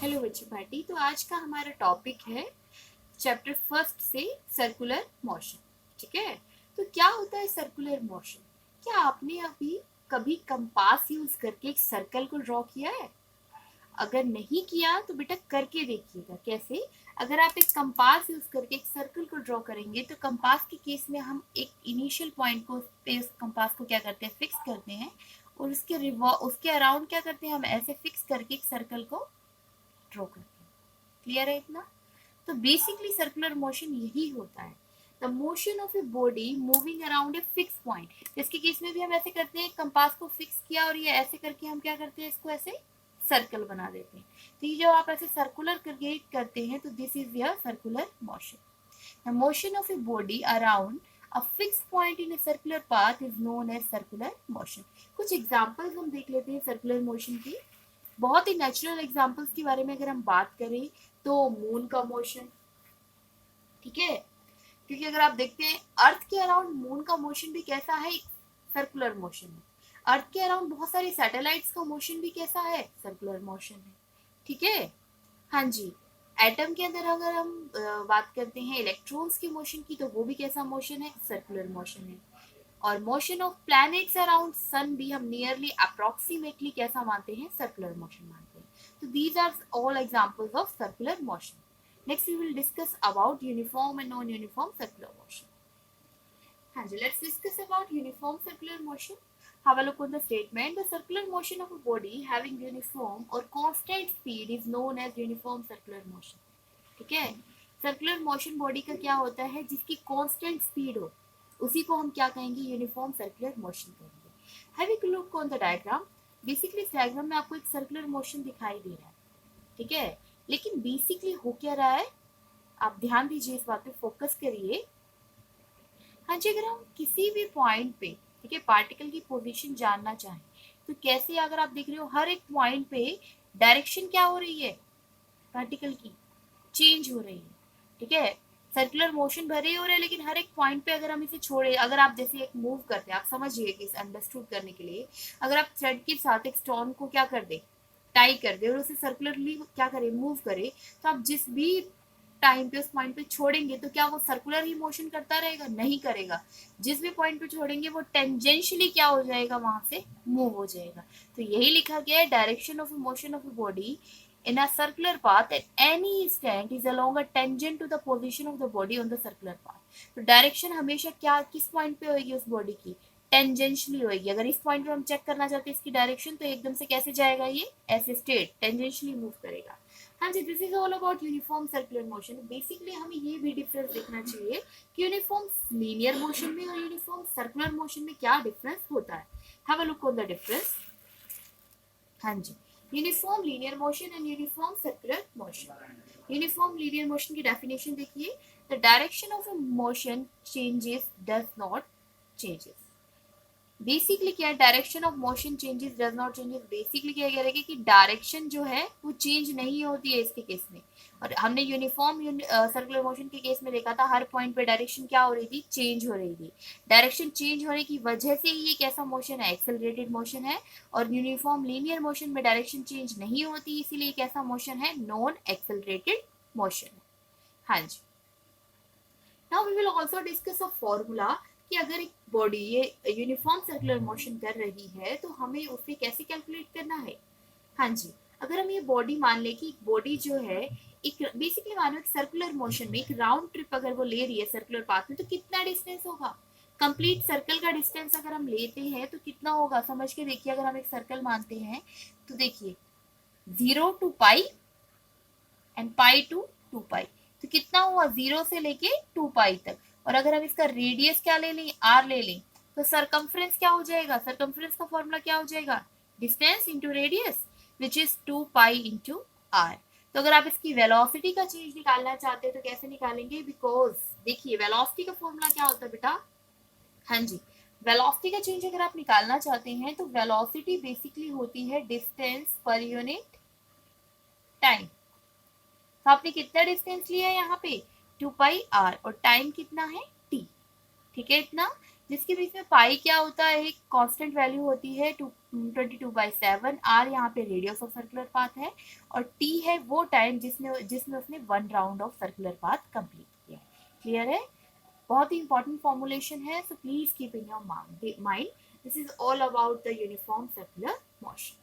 Hello बच्चे party. तो आज का हमारा टॉपिक है चैप्टर फर्स्ट से सर्कुलर मोशन। ठीक है, तो क्या होता है सर्कुलर मोशन? क्या आपने अभी कभी कंपास यूज करके एक सर्कल को ड्रॉ किया है? अगर नहीं किया तो बेटा करके देखिएगा कैसे। अगर आप एक कंपास यूज करके एक सर्कल को ड्रॉ करेंगे तो कंपास के केस में हम एक इनिशियल पॉइंट को पे उस कंपास को क्या करते हैं, फिक्स करते हैं, और उसके अराउंड क्या करते हैं, हम ऐसे फिक्स करके एक सर्कल को ड्रॉ करते हैं। क्लियर है इतना? तो बेसिकली सर्कुलर मोशन यही होता है, the motion of a body moving around a fix point. इसके केस में भी हम ऐसे करते हैं, कंपास को फिक्स किया और ये ऐसे करके हम क्या करते हैं, इसको ऐसे सर्कल बना देते हैं। तो ये जो आप ऐसे सर्कुलर करके करते हैं तो this is your circular motion. The motion of a body around a fixed point in a circular path is known as circular motion। कुछ एग्जांपल्स हम देख लेते हैं सर्कुलर मोशन की। बहुत ही नेचुरल एग्जांपल्स के बारे में अगर हम बात करें तो मून का मोशन, ठीक है, क्योंकि अगर आप देखते हैं अर्थ के अराउंड मून का मोशन भी कैसा है, सर्कुलर मोशन है। अर्थ के अराउंड बहुत सारे सैटेलाइट्स का मोशन भी कैसा है, सर्कुलर मोशन है। ठीक है, हाँ जी। एटम के अंदर अगर हम बात करते हैं इलेक्ट्रॉन्स के मोशन की तो वो भी कैसा मोशन है, सर्कुलर मोशन है। और motion of planets around sun भी हम नियरली अप्रोक्सीमेटली कैसा मानते हैं, सर्कुलर मोशन मानते हैं। तो these are all examples of circular motion. Next we will discuss about uniform and non uniform circular motion. हाँ जी, let's discuss about uniform circular motion. Have a look on the statement. The circular motion of a body having uniform or constant speed is known as uniform circular motion. ठीक है, circular motion body का क्या होता है, जिसकी constant speed हो उसी को हम क्या कहेंगे, यूनिफॉर्म सर्कुलर मोशन कहेंगे। Have a look on the diagram. Basically इस डायग्राम में आपको एक सर्कुलर मोशन दिखाई दे रहा है, ठीक है, लेकिन बेसिकली हो क्या रहा है, आप ध्यान दीजिए, इस बात पे फोकस करिए। हाँ जी, अगर हम किसी भी पॉइंट पे, ठीक है, पार्टिकल की पोजीशन जानना चाहें तो कैसे, अगर आप देख रहे हो हर एक पॉइंट पे डायरेक्शन क्या हो रही है, पार्टिकल की चेंज हो रही है। ठीक है, सर्कुलर मोशन भरे ही हो रहे हैं, लेकिन हर एक पॉइंट पे अगर हम इसे छोड़े, अगर आप जैसे एक मूव करते हैं, आप समझिए कि इस अंडरस्टूड करने के लिए, अगर आप थ्रेड के साथ एक स्टोन को क्या कर दे, टाई कर दे और उसे सर्कुलरली क्या करे, मूव करे, तो आप जिस भी टाइम पे उस पॉइंट पे छोड़ेंगे तो क्या वो सर्कुलर ही मोशन करता रहेगा, नहीं करेगा। जिस भी पॉइंट पे छोड़ेंगे वो टेंजेंशियली क्या हो जाएगा, वहां से मूव हो जाएगा। तो यही लिखा गया है, direction of motion of body in a circular path at any instant is along a tangent to the position of the body on the circular path। तो डायरेक्शन हमेशा क्या, किस पॉइंट पे होगी उस बॉडी की, टेंजेंशियली होगी। अगर इस पॉइंट पे हम चेक करना चाहते हैं इसकी डायरेक्शन, तो एकदम से कैसे जाएगा, ये ऐसे स्ट्रेट टेंजेंशियली मूव करेगा। हाँ जी, this is all about uniform circular motion. Basically हमें ये भी डिफरेंस देखना चाहिए कि यूनिफॉर्म लीनियर मोशन में और यूनिफॉर्म सर्कुलर मोशन में क्या डिफरेंस होता है। Have a look on the difference. हाँ जी, uniform linear motion and uniform circular motion. Uniform linear motion की डेफिनेशन देखिए, the direction of a motion changes does not changes. Basically क्या है, direction of motion changes does not changes. Basically क्या कह रहे हैं कि डायरेक्शन जो है वो चेंज नहीं होती है इसके केस में। और हमने यूनिफॉर्म सर्कुलर मोशन के केस में देखा था, हर पॉइंट पे डायरेक्शन क्या हो रही थी, चेंज हो रही थी। डायरेक्शन चेंज होने की वजह से ही ये कैसा मोशन है, एक्सेलरेटेड मोशन है। और यूनिफॉर्म लीनियर मोशन में डायरेक्शन चेंज नहीं होती, इसीलिए कैसा मोशन है, नॉन एक्सेलरेटेड मोशन है। हाँ जी, now we will also discuss a formula कि अगर एक बॉडी ये यूनिफॉर्म सर्कुलर मोशन कर रही है तो हमें उसे कैसे कैलकुलेट करना है। हाँ जी, अगर हम ये बॉडी मान ले कि बॉडी जो है एक बेसिकली मानो एक सर्कुलर मोशन में एक राउंड ट्रिप अगर वो ले रही है सर्कुलर पाथ में, तो कितना डिस्टेंस होगा, कंप्लीट सर्कल का डिस्टेंस अगर हम लेते हैं तो कितना होगा, समझ के देखिए। अगर हम एक सर्कल मानते हैं तो देखिए 0 to π एंड पाई टू 2π, तो कितना हुआ, 0 से लेके 2π तक। और अगर हम इसका रेडियस क्या ले लें, r ले लें, तो सरकमफ्रेंस क्या हो जाएगा, सरकमफ्रेंस का फॉर्मूला क्या हो जाएगा, distance into radius which is 2π into r। तो अगर आप इसकी वेलोसिटी का चेंज निकालना चाहते हैं तो कैसे निकालेंगे, बिकॉज देखिए वेलोसिटी का फॉर्मूला क्या होता है बेटा, हाँ जी, वेलोसिटी का चेंज अगर आप निकालना चाहते हैं तो वेलोसिटी बेसिकली होती है डिस्टेंस पर यूनिट टाइम। तो आपने कितना डिस्टेंस लिया है यहाँ पे, 2πr, और टाइम कितना है t। ठीक है, इतना जिसके बीच में पाई क्या होता है, एक कांस्टेंट वैल्यू होती है 22/7। आर यहाँ पे रेडियस ऑफ सर्कुलर पाथ है, और टी है वो टाइम जिसमें जिसमें उसने 1 round of circular path complete किया है। क्लियर है? बहुत ही इंपॉर्टेंट फॉर्मुलेशन है, so please keep in your mind, this is all about the uniform circular motion.